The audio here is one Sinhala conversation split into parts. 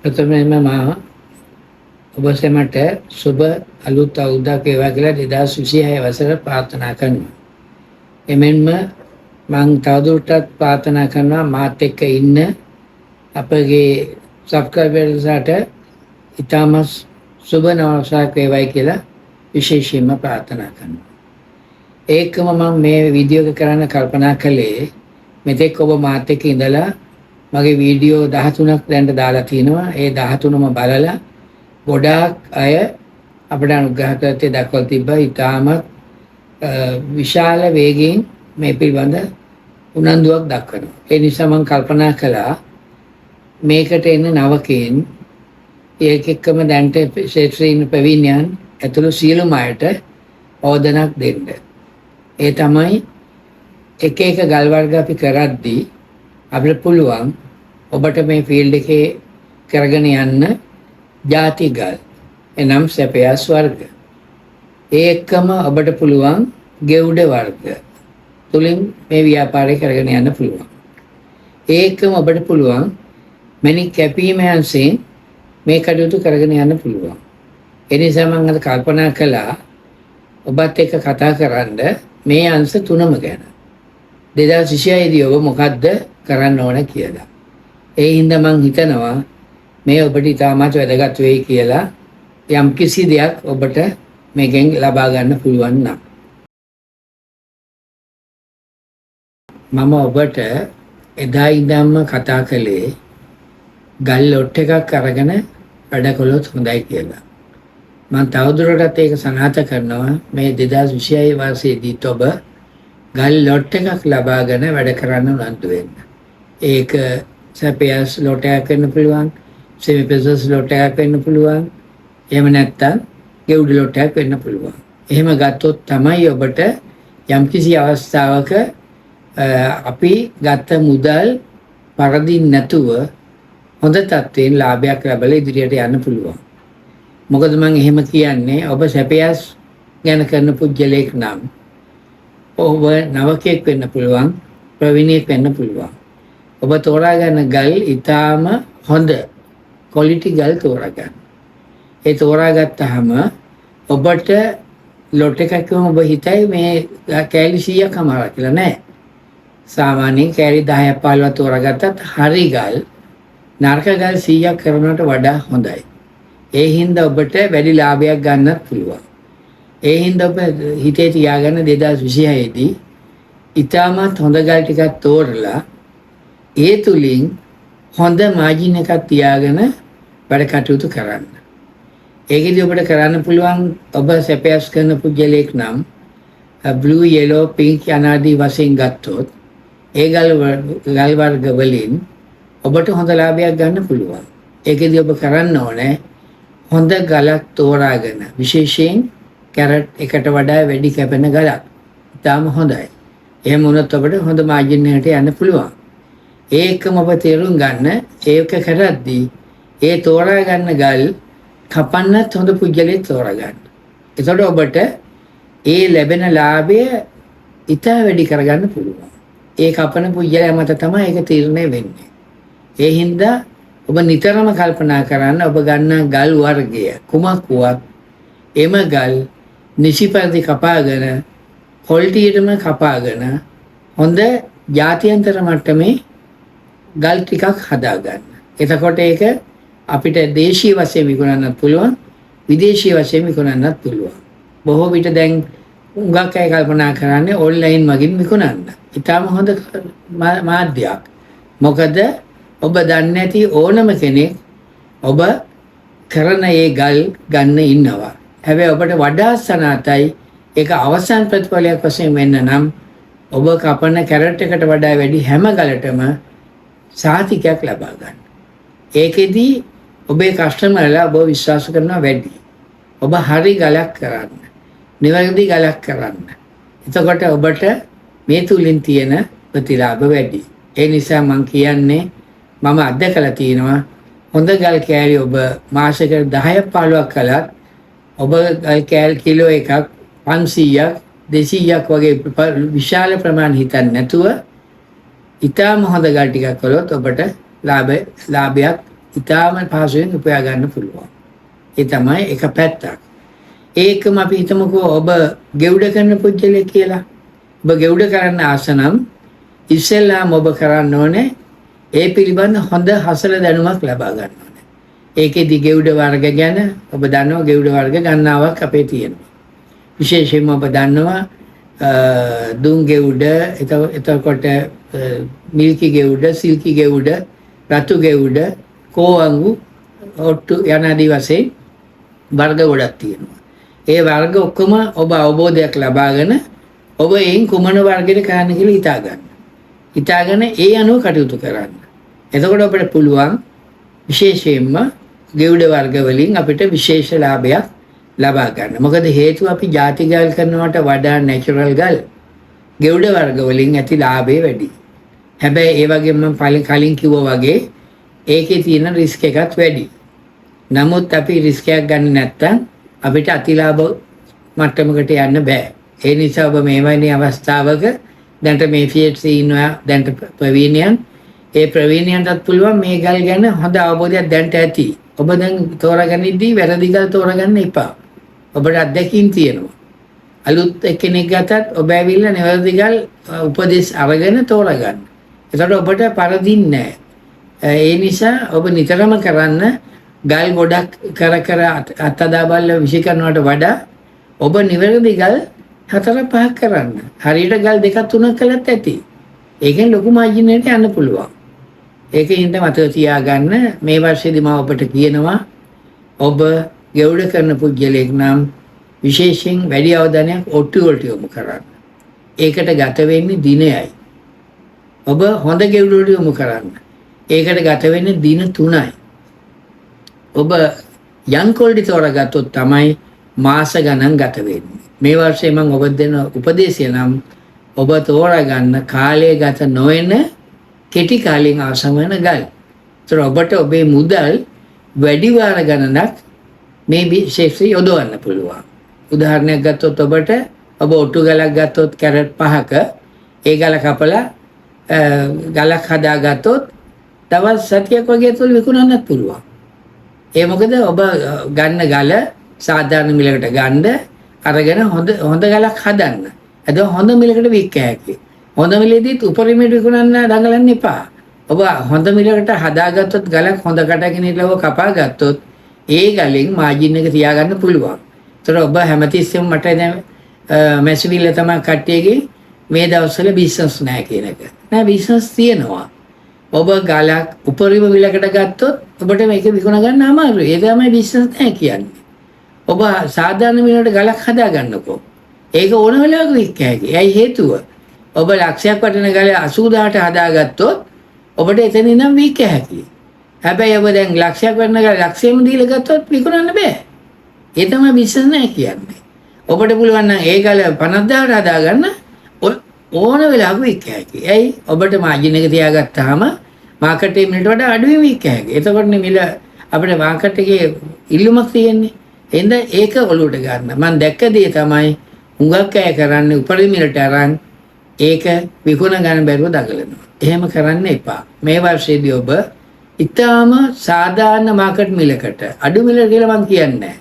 ප්‍රථමයෙන්ම මා ඔබ සැමට සුබ අලුත් අවුරුද්දක් වේවා කියලා 2026 වසර ප්‍රාර්ථනා කරනවා. එමෙන්ම මම තවදුරටත් ප්‍රාර්ථනා කරනවා මාත් එක්ක ඉන්න අපගේ සබ්ස්ක්‍රයිබර්ස්ලාට ඉතාම සුබ නව වසරක් වේවායි කියලා විශේෂයෙන්ම ප්‍රාර්ථනා කරනවා. ඒකම මම මේ වීඩියෝ එක කරන්න කල්පනා කළේ මෙතෙක් ඔබ මාත් එක්ක ඉඳලා මගේ වීඩියෝ 13ක් දැන් දාලා තිනවා. ඒ 13ම බලලා ගොඩාක් අය අපිට අනුග්‍රහ කරත්තේ දක්වලා තිබ්බා. ඉතාමත් විශාල වේගයෙන් මේ පිළිබඳ උනන්දුවක් දක්වනවා. ඒ නිසා මම කල්පනා කළා මේකට එන නවකයන් ඒක එක්කම දැන්ට ශේත්‍රීන් ප්‍රවීණයන් ඇතුළු සියලුම අයට ඕදනක් දෙන්න. ඒ තමයි එක එක ගල් වර්ග අපි කරද්දී අපිට පුළුවන් ඔබට මේ ෆීල්ඩ් එකේ කරගෙන යන්න ಜಾති ගල් එනම් සැපයාස් වර්ග. ඒ එක්කම ඔබට පුළුවන් ගෙවුඩ වර්ග තුලින් මේ ව්‍යාපාරය කරගෙන යන්න පුළුවන්. ඒ එක්කම ඔබට පුළුවන් මැණික් කැපීම යන්සෙන් මේ කටයුතු කරගෙන යන්න පුළුවන්. ඒ නිසා මම අද කල්පනා කළා ඔබත් එක්ක කතා කරන්න මේ අංශ තුනම ගැන. 2026 දී ඔබ මොකද්ද කරන්න ඕන කියලා. ඒ හින්දා මම හිතනවා මේ ඔබට ඉතාමත් වැදගත් වෙයි කියලා යම් කිසි දෙයක් ඔබට මේකෙන් ලබා ගන්න පුළුවන් නම්. මම ඔබට එදා ඉඳන්ම කතා කළේ ගල් ලොට් එකක් අරගෙන වැඩ කළොත් හොඳයි කියලා. මම තවදුරටත් ඒක සනාථ කරනවා මේ 2026 වර්ෂයේදීත් ඔබ ගල් ලොට් එකක් ලබාගෙන වැඩ කරන්න උනන්දු වෙන්න. ඒක සැපයාස් ලොට් එකක් වෙන්න පුළුවන්, සෙමිපෙසස් ලොට් එකක් වෙන්න පුළුවන්, එහෙම නැත්නම් ගෙවුඩ ලොට් එකක් වෙන්න පුළුවන්. එහෙම ගත්තොත් තමයි ඔබට යම්කිසි අවස්ථාවක අපි ගත්ත මුදල් පරදින් නැතුව හොඳ තත්ත්වයෙන් ලාභයක් ලැබලා ඉදිරියට යන්න පුළුවන්. මොකද මම එහෙම කියන්නේ ඔබ සැපයාස් ගැන කරන පුජ්‍යලයක් නම් ඔබ නවකයෙක් වෙන්න පුළුවන්, ප්‍රවීණයෙක් වෙන්න පුළුවන්. ඔබ තෝරා ගන්න ගල් ඊටාම හොඳ ක්වොලිටි ගල් තෝරා ගන්න. ඒ තෝරාගත්තාම ඔබට ලොට් එකකම ඔබ හිතයි මේ කෑලි 100ක් අමාරු කියලා නෑ. සාමාන්‍යයෙන් කෑලි 10ක් 15ක් තෝරාගත්තත් හරි ගල් නරක ගල් 100ක් කරනවට වඩා හොඳයි. ඒ හින්දා ඔබට වැඩි ලාභයක් ගන්නත් පුළුවන්. ඒ හින්දා ඔබ හිතේ තියාගන්න 2026 දී ඊටමත් හොඳ ගල් ටිකක් තෝරලා ඒ තුලින් හොඳ මාජින් එකක් තියාගෙන වැඩ කටයුතු කරන්න. ඒකෙදි ඔබට කරන්න පුළුවන් ඔබ සැපයාස් කරන පුජ්‍යලයක් නම් blue, yellow, pink යනාදී වශයෙන් ගත්තොත් ඒ ගල් වර්ග වලින් ඔබට හොඳ ලාභයක් ගන්න පුළුවන්. ඒකෙදි ඔබ කරන්න ඕනේ හොඳ ගලක් තෝරාගෙන විශේෂයෙන් කැරට් එකට වඩා වැඩි කැපෙන ගලක්. ඉතාම හොඳයි. එහෙම වුණොත් ඔබට හොඳ මාජින් එකකට යන්න පුළුවන්. ඒකම ඔබ තේරුම් ගන්න ඒක කරද්දී ඒ තෝරා ගන්න ගල් කපන්නත් හොඳ පුජ්‍යලයක් තෝරා ගන්න. එතකොට ඔබට ඒ ලැබෙන ලාභය ඉතා වැඩි කරගන්න පුළුවන්. ඒ කපන පුජ්‍යලය මත තමයි ඒක තීරණය වෙන්නේ. ඒ හින්දා ඔබ නිතරම කල්පනා කරන්න ඔබ ගන්න ගල් වර්ගය කුමක් වුවත් එම ගල් නිසිපරිදි කපාගෙන ක්වොලිටියටම කපාගෙන හොඳ ජාත්‍යන්තර මට්ටමේ ගල් ටිකක් හදාගන්න. එතකොට ඒක අපිට දේශීය වශයෙන් විකුණන්නත් පුළුවන්, විදේශීය වශයෙන් විකුණන්නත් පුළුවන්. බොහෝ විට දැන් උඟක් අය කල්පනා කරන්නේ ඔන්ලයින් මගින් විකුණන්න. ඊටම හොඳ මාධ්‍යයක්. මොකද ඔබ දන්නේ නැති ඕනම කෙනෙක් ඔබ කරන ඒ ගල් ගන්න ඉන්නවා. හැබැයි ඔබට වඩා සනාතයි ඒක අවසන් ප්‍රතිඵලයක් වශයෙන් වෙන්න නම් ඔබ කපන කැරට් එකට වඩා වැඩි හැම ගලටම සාතිකයක් ලබා ගන්න. ඒකෙදි ඔබේ කස්ටමර්ලා ඔබ විශ්වාස කරනවා වැඩි. ඔබ හරි ගලක් කරන්න. නිවැරදි ගලක් කරන්න. එතකොට ඔබට මේ තුලින් තියෙන ප්‍රතිලාභ වැඩි. ඒ නිසා මම කියන්නේ මම අත්දැකලා තියෙනවා හොඳ ගල් කෑලි ඔබ මාසෙකට 10ක් 15ක් කළත් ඔබ ගල් කෑලි කිලෝ එකක් 500ක් 200ක් වගේ විශාල ප්‍රමාණ හිතන්නේ නැතුව ඊටම හොඳ ගල් ටිකක් කළොත් ඔබට ලාභයක් ඉතාම පහසුවෙන් උපයා ගන්න පුළුවන්. ඒ තමයි එක පැත්තක්. ඒකම අපි හිතමුකෝ ඔබ ගෙවුඩ කරන පුජ්‍යලෙක් කියලා. ඔබ ගෙවුඩ කරන්න ආස නම් ඉස්සෙල්ලාම ඔබ කරන්න ඕනේ ඒ පිළිබඳ හොඳ හසල දැනුමක් ලබා ගන්න ඕනේ. ඒකෙදි ගෙවුඩ වර්ග ගැන ඔබ දන්නවා ගෙවුඩ වර්ග ගණනාවක් අපේ තියෙනවා. විශේෂයෙන්ම ඔබ දන්නවා දුම් ගෙවුඩ, එතකොට මිල්කි ගෙවුඩ, සිල්කි ගෙවුඩ, රතු ගෙවුඩ, කෝවංගු, ඔට්ටු යන ආදී වශයෙන් වර්ග ගොඩක් තියෙනවා. ඒ වර්ග ඔක්කොම ඔබ අවබෝධයක් ලබාගෙන ඔබ එයින් කුමන වර්ගයකට කරන්න කියලා හිතා ගන්න. හිතාගෙන ඒ අනුව කටයුතු කරන්න. එතකොට අපිට පුළුවන් විශේෂයෙන්ම ගෙවුඩ වර්ග වලින් අපිට විශේෂ ලාභයක් ලබා ගන්න. මොකද හේතුව අපි ಜಾති ගල් කරනවට වඩා නැචරල් ගල් ගෙවුඩ වර්ග වලින් ඇති ලාභය වැඩි. හැබැයි ඒ වගේම මම කලින් කිව්වා වගේ ඒකේ තියෙන රිස්ක් එකත් වැඩි. නමුත් අපි රිස්ක් එකක් ගන්න නැත්නම් අපිට අතිලාභ මට්ටමකට යන්න බෑ. ඒ නිසා ඔබ මේ වගේ අවස්ථාවක දැන්ට මේ PhD ඉන්නවා දැන්ට ප්‍රවීණයන් ඒ ප්‍රවීණයන්ටත් පුළුවන් මේ ගල් ගැන හොඳ අවබෝධයක් දැන්ට ඇති. ඔබ දැන් තෝරගනිද්දී වැරදි ගල් තෝරගන්න එපා. ඔබට අත්දැකීම් තියෙනවා. අලුත් කෙනෙක් ගතත් ඔබ ඇවිල්ලා නිවැරදි ගල් උපදෙස් අරගෙන තෝරගන්න. එතකොට ඔබට පරදින්නේ නැහැ. ඒ නිසා ඔබ නිතරම කරන්න ගල් ගොඩක් කර අත්දා බලලා විශ් කරනවට වඩා ඔබ නිවැරදි ගල් 4-5ක් කරන්න. හරියට ගල් 2-3ක් කළත් ඇති. ඒකෙන් ලොකු මාජින් එකට යන්න පුළුවන්. ඒකින්ද මතක තියාගන්න මේ වර්ෂයේදී මම ඔබට කියනවා ඔබ ගෙවුඩ කරන පුජ්‍යලෙක් නම් විශේෂයෙන් වැඩි අවධානයක් ඔට්ටු වලට යොමු කරන්න. ඒකට ගත වෙන්නේ දිනයයි. ඔබ හොඳ ගෙවුඩ වලට යොමු කරන්න. ඒකට ගත වෙන්නේ දින 3යි. ඔබ යන් කොල්ඩි තෝරගත්තොත් තමයි මාස ගණන් ගත වෙන්නේ. මේ වර්ෂයේ මම ඔබ දෙන උපදේශය නම් ඔබ තෝරගන්න කාලය ගත නොවන කෙටි කාලෙන් අවසන් වෙන ගල්. ඒතර ඔබට ඔබේ මුදල් වැඩි වාර ගණනක් මේ ශේෂ්ත්‍රය යොදවන්න පුළුවන්. උදාහරණයක් ගත්තොත් ඔබට ඔබ ඔට්ටු ගලක් ගත්තොත් කැරට් 5ක ඒ ගල කපලා ගලක් හදාගත්තොත් තවත් සතියක් වගේ තුල විකුණන්නත් පුළුවන්. ඒ මොකද ඔබ ගන්න ගල සාධාරණ මිලකට ගන්න අරගෙන හොඳ ගලක් හදන්න. අද හොඳ මිලකට වික්ක හැකියි. හොඳ මිලෙදිත් උපරිමයට විකුණන්න දඟලන්න එපා. ඔබ හොඳ මිලකට හදාගත්තොත් ගලක් හොඳ කටගෙන ඉලව කපා ගත්තොත් ඒ ගලෙන් මාජින් එක තියාගන්න පුළුවන්. ඒතර ඔබ හැමතිස්සෙම මට දැන් මැසිවිල්ල තමයි කට්ටියගේ මේ දවස්වල බිස්නස් නැහැ කියන එක. නෑ බිස්නස් තියෙනවා. ඔබ ගලක් උපරිම මිලකට ගත්තොත් ඔබට මේක විකුණ ගන්න අමාරුයි. ඒ තමයි බිස්නස් නැහැ කියන්නේ. ඔබ සාධාරණ මිලකට ගලක් හදා ගන්නකෝ. ඒක ඕන වෙලාවක වික්ක හැකියි. ඒයි හේතුව ඔබ ලක්ෂයක් වටින ගල 80000ට හදාගත්තොත් ඔබට එතන ඉඳන් වික්ක හැකියි. හැබැයි ඔබ දැන් ලක්ෂයක් වටින ගල ලක්ෂෙම දීලා ගත්තොත් විකුණන්න බෑ. ඒ තමයි බිස්නස් නැහැ කියන්නේ. ඔබට පුළුවන් නම් ඒ ගල 50000ට හදාගන්න ඕන වෙලාවක වික්ක හැකියි. ඒයි ඔබට මාජින් එක තියාගත්තාම මාකට් එකේ මිලට වඩා අඩුවෙන් වික්ක හැකියි. එතකොට මිල අපිට මාකට් එකේ ඉල්ලුමක් තියෙන්නේ. එහෙනම් ඒක ඔලුවට ගන්න. මම දැක්ක දේ තමයි හුඟක් අය කරන්නේ උපරිම මිලට අරන් ඒක විකුණ ගන්න බැරුව දඟලනවා. එහෙම කරන්න එපා. මේ වර්ෂයේදී ඔබ ඊටාම සාධාරණ මාකට් මිලකට අඩු මිල කියලා මම කියන්නේ නැහැ.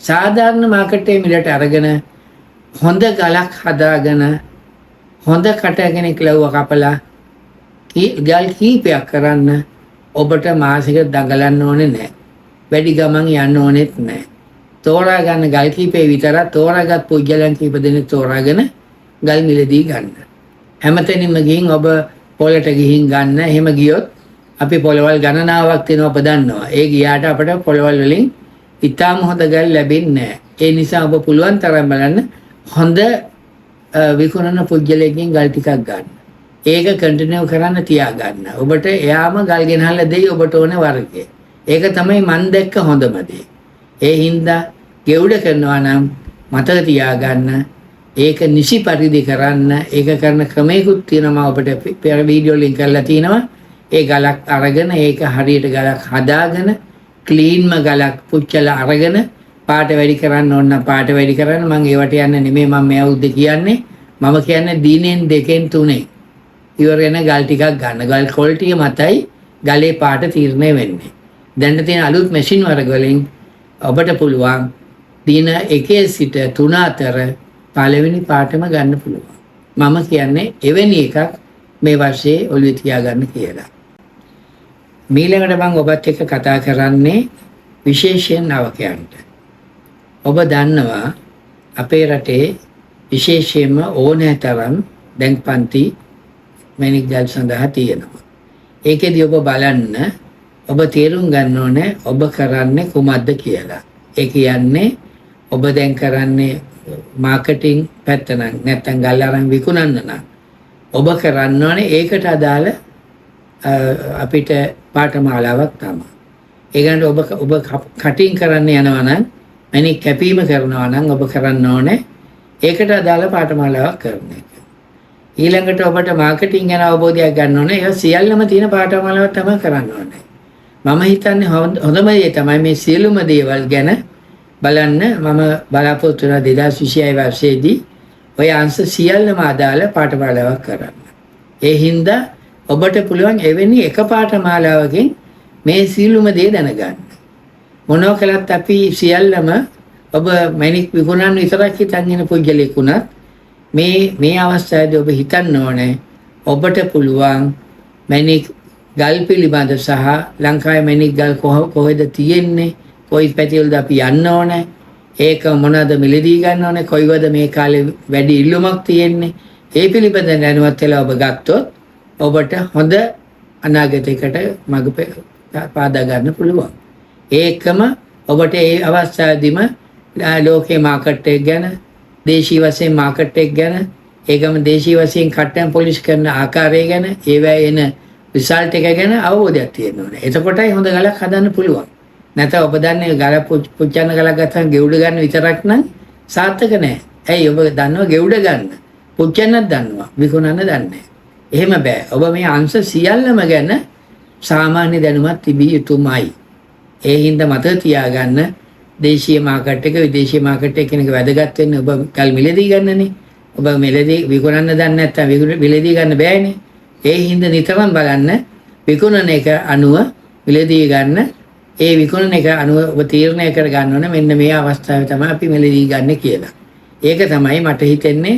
සාධාරණ මාකට් එකේ මිලට අරගෙන හොඳ ගලක් හදාගෙන හොඳ කටගෙන කිලව්ව කපලා ගල් කීපයක් කරන්න ඔබට මාසෙකට දඟලන්න ඕනේ නැහැ. වැඩි ගමන් යන්න ඕනෙත් නැහැ. තෝරා ගන්න ගල් කීපේ විතරක් තෝරාගත් පුජ්‍යලයන් කීප දෙනෙක් තෝරාගෙන ගල් මිලදී ගන්න. හැමතැනින්ම ගිහින් ඔබ පොළට ගිහින් ගන්න. එහෙම ගියොත් අපි පොළවල් ගණනාවක් තියෙනවා ඔබ දන්නවා. ඒ ගියාට අපිට පොළවල් වලින් ඉතාම හොඳ ගල් ලැබෙන්නේ නැහැ. ඒ නිසා ඔබ පුළුවන් තරම් බලන්න හොඳ විකුණන පුජ්‍යලයකින් ගල් ටිකක් ගන්න. ඒක කන්ටිනියු කරන්න තියාගන්න. ඔබට එයාම ගල් ගෙනහල්ලා දෙයි ඔබට ඕනේ වර්ගය. ඒක තමයි මන් දැක්ක හොඳම දේ. ඒ හින්දා ගෙවුඩ කරනවා නම් මතක තියාගන්න ඒක නිසි පරිදි කරන්න. ඒක කරන ක්‍රමයකුත් තියෙනවා ඔබට පෙර වීඩියෝ ලින්ක් කරලා තියෙනවා. ඒ ගලක් අරගෙන ඒක හරියට ගලක් හදාගෙන ක්ලීන්ම ගලක් පුච්චලා අරගෙන පාට වැඩි කරන්න ඕන නම් පාට වැඩි කරන්න. මම ඒවට යන්නේ නෙමෙයි මම මේ අවුද්ද කියන්නේ. මම කියන්නේ දිනෙන් 2-3 ඉවර වෙන ගල් ටිකක් ගන්න. ගල් ක්වොලිටිය මතයි ගලේ පාට තීරණය වෙන්නේ. දැන් තියෙන අලුත් මැෂින් වර්ග වලින් ඔබට පුළුවන් දින 1 සිට 3 අතර පළවෙනි පාඩම ගන්න පුළුවන්. මම කියන්නේ එවැනි එකක් මේ වර්ෂයේ ඔළුවේ තියාගන්න කියලා. මීළඟට මම ඔබත් එක්ක කතා කරන්නේ විශේෂයෙන් නවකයන්ට. ඔබ දන්නවා අපේ රටේ විශේෂයෙන්ම ඕනෑ තරම් දැන් පන්ති මැණික් ගල් සඳහා තියෙනවා. ඒකෙදි ඔබ බලන්න ඔබ තේරුම් ගන්න ඕනේ ඔබ කරන්නේ කුමක්ද කියලා. ඒ කියන්නේ ඔබ දැන් කරන්නේ මාකටිං පැත්ත නම් නැත්නම් ගල් අරන් විකුණන්න නම් ඔබ කරන්න ඕනේ ඒකට අදාළ අපිට පාඨමාලාවක් තමයි. ඒ කියන්නේ ඔබ කටින් කරන්න යනවා නම් මැණික් කැපීම කරනවා නම් ඔබ කරන්න ඕනේ ඒකට අදාළ පාඨමාලාවක් කරන එක. ඊළඟට ඔබට මාකටිං ගැන අවබෝධයක් ගන්න ඕනේ. ඒක සියල්ලම තියෙන පාඨමාලාවක් තමයි කරන්න ඕනේ. මම හිතන්නේ හොඳම දේ තමයි මේ සියලුම දේවල් ගැන බලන්න මම බලාපොරොත්තු වෙන 2026 වර්ෂයේදී ඔය අංශ සියල්ලම අදාළ පාඨමාලාවක් කරන්න. ඒ හින්දා ඔබට පුළුවන් එවැනි එක පාඨමාලාවකින් මේ සියලුම දේ දැනගන්න. මොනවා කළත් අපි සියල්ලම ඔබ මැණික් විකුණන්න විතරක් හිතන් ඉන්න පුජ්‍යලෙක් වුණත් මේ අවස්ථාවේදී ඔබ හිතන්න ඕනේ ඔබට පුළුවන් මැණික් ගල් පිළිබඳ සහ ලංකාවේ මැණික් ගල් කොහෙද තියෙන්නේ, කොයි පැතිවලද අපි යන්න ඕනේ, ඒක මොනවාද මිලදී ගන්න ඕනේ, කොයිවද මේ කාලේ වැඩි ඉල්ලුමක් තියෙන්නේ, ඒ පිළිබඳ දැනුවත් වෙලා ඔබ ගත්තොත් ඔබට හොඳ අනාගතයකට මඟ පාදා ගන්න පුළුවන්. ඒකම ඔබට ඒ අවස්ථාවේදීම ලෝකේ මාකට් එක ගැන, දේශීය වශයෙන් මාකට් එක ගැන, ඒකම දේශීය වශයෙන් කට්ටම් පොලිෂ් කරන ආකාරය ගැන, ඒවැ එන රිසල්ට් එක ගැන අවබෝධයක් තියෙන්න ඕනේ. එතකොටයි හොඳ ගලක් හදන්න පුළුවන්. නැත්නම් ඔබ දන්නේ ගල පුච්චන්න ගලක් ගත්තම ගෙවුඩ ගන්න විතරක් නම් සාර්ථක නැහැ. ඇයි ඔබ දන්නවා ගෙවුඩ ගන්න. පුච්චන්නත් දන්නවා. විකුණන්න දන්නේ නැහැ. එහෙම බෑ. ඔබ මේ අංශ සියල්ලම ගැන සාමාන්‍ය දැනුමක් තිබිය යුතුමයි. ඒ හින්දා මතක තියාගන්න දේශීය මාකට් එක විදේශීය මාකට් එක කෙනෙක් වැදගත් වෙන්නේ ඔබ කල් මිලදී ගන්නනේ. ඔබ මිලදී විකුණන්න දන්නේ නැත්නම් මිලදී ගන්න බෑනේ. ඒ හින්දා නිතරම බලන්න විකුණන එක අනුව මිලදී ගන්න. ඒ විකුණන එක අනුව ඔබ තීරණය කර ගන්න ඕනේ මෙන්න මේ අවස්ථාවේ තමයි අපි මිලදී ගන්න කියලා. ඒක තමයි මට හිතෙන්නේ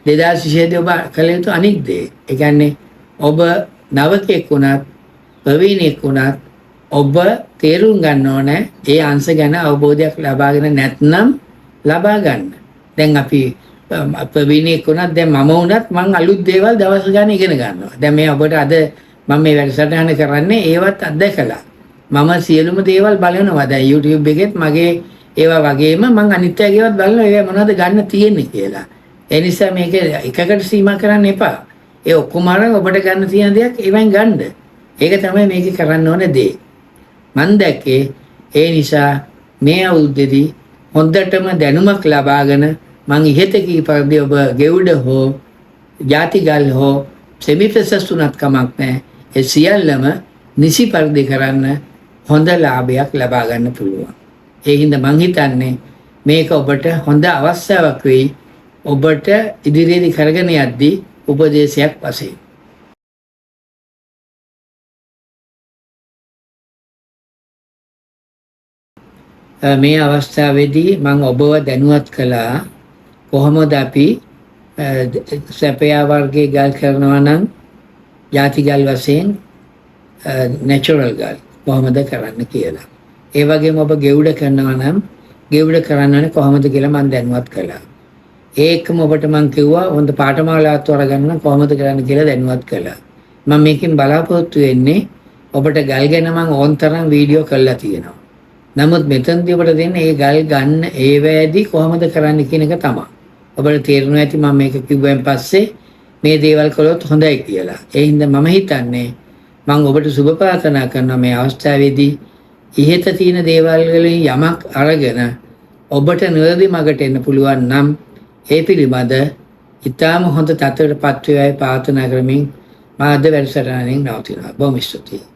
2026 ඔබ කළ යුතු අනිත් දේ. ඒ කියන්නේ ඔබ නවකෙක් වුණත් ප්‍රවීණෙක් වුණත් ඔබ තේරුම් ගන්න ඕනේ ඒ අංශ ගැන අවබෝධයක් ලබාගෙන නැත්නම් ලබා ගන්න. දැන් අපි ප්‍රවීණෙක් වුණත් දැන් මම වුණත් මම අලුත් දේවල් දවස් ගන්න ඉගෙන ගන්නවා. දැන් මේ ඔබට අද මම මේ වැඩසටහන කරන්නේ ඒවත් අත්දැකලා. මම සියලුම දේවල් බලනවා. දැන් YouTube එකෙත් මගේ ඒවා වගේම මම අනිත් අයගේවත් බලනවා ඒවා මොනවද ගන්න තියෙන්නේ කියලා. ඒ නිසා මේක එකකට සීමා කරන්න එපා. ඒ ඔක්කොම අරන් ඔබට ගන්න තියෙන දේක් ඒවෙන් ගන්න. ඒක තමයි මේක කරන්න ඕනේ දේ. මම දැක්කේ ඒ නිසා මේ අවුරුද්දේදී හොඳටම දැනුමක් ලබාගෙන මං ඉහෙත කී පරිදි ඔබ ගෙවුඩ හෝ ජාතිගල් හෝ සෙමිප්‍රොසෙස් උනත් කමක් නැහැ. ඒ සියල්ලම නිසි පරිදි කරන්න හොඳ ලාභයක් ලබා ගන්න පුළුවන්. ඒ හින්දා මං හිතන්නේ මේක ඔබට හොඳ අවස්ථාවක් වෙයි. ඔබට ඉදිරියේදී කරගෙන යද්දී උපදේශයක් වශයෙන්. මේ අවස්ථාවේදී මම ඔබව දැනුවත් කළා කොහොමද අපි සැපයා වර්ගයේ ගල් කරනවා නම් ಜಾති ගල් වශයෙන් නැචරල් ගල් කොහොමද කරන්න කියලා. ඒ වගේම ඔබ ගෙවුඩ කරනවා නම් ගෙවුඩ කරන්නේ කොහොමද කියලා මම දැනුවත් කළා. ඒකම ඔබට මම කිව්වා හොඳ පාඨමාලාවක් තෝරගන්න කොහොමද කරන්න කියලා දැනුවත් කළා. මම මේකෙන් බලාපොරොත්තු වෙන්නේ ඔබට ගල් ගැන මම ඕන තරම් වීඩියෝ කරලා තියෙනවා. නමුත් මෙතනදී ඔබට දෙන්නේ ඒ ගල් ගන්න ඒ වෑදී කොහොමද කරන්න කියන එක තමයි. ඔබට තේරෙනවා ඇති මම මේක කිව්වෙන් පස්සේ මේ දේවල් කළොත් හොඳයි කියලා. ඒ හින්දා මම හිතන්නේ මම ඔබට සුබ ප්‍රාර්ථනා කරනවා මේ අවස්ථාවේදී ඉහෙත තියෙන දේවල් වලින් යමක් අරගෙන ඔබට නිවැරදි මඟට එන්න පුළුවන් නම් ඒ පිළිබඳ ඊටාම හොඳ තත්ත්වයකටපත් වේවයි ප්‍රාර්ථනා කරමින් මා අද වැඩසටහනින් නවතිනවා. බොහොම ස්තුතියි.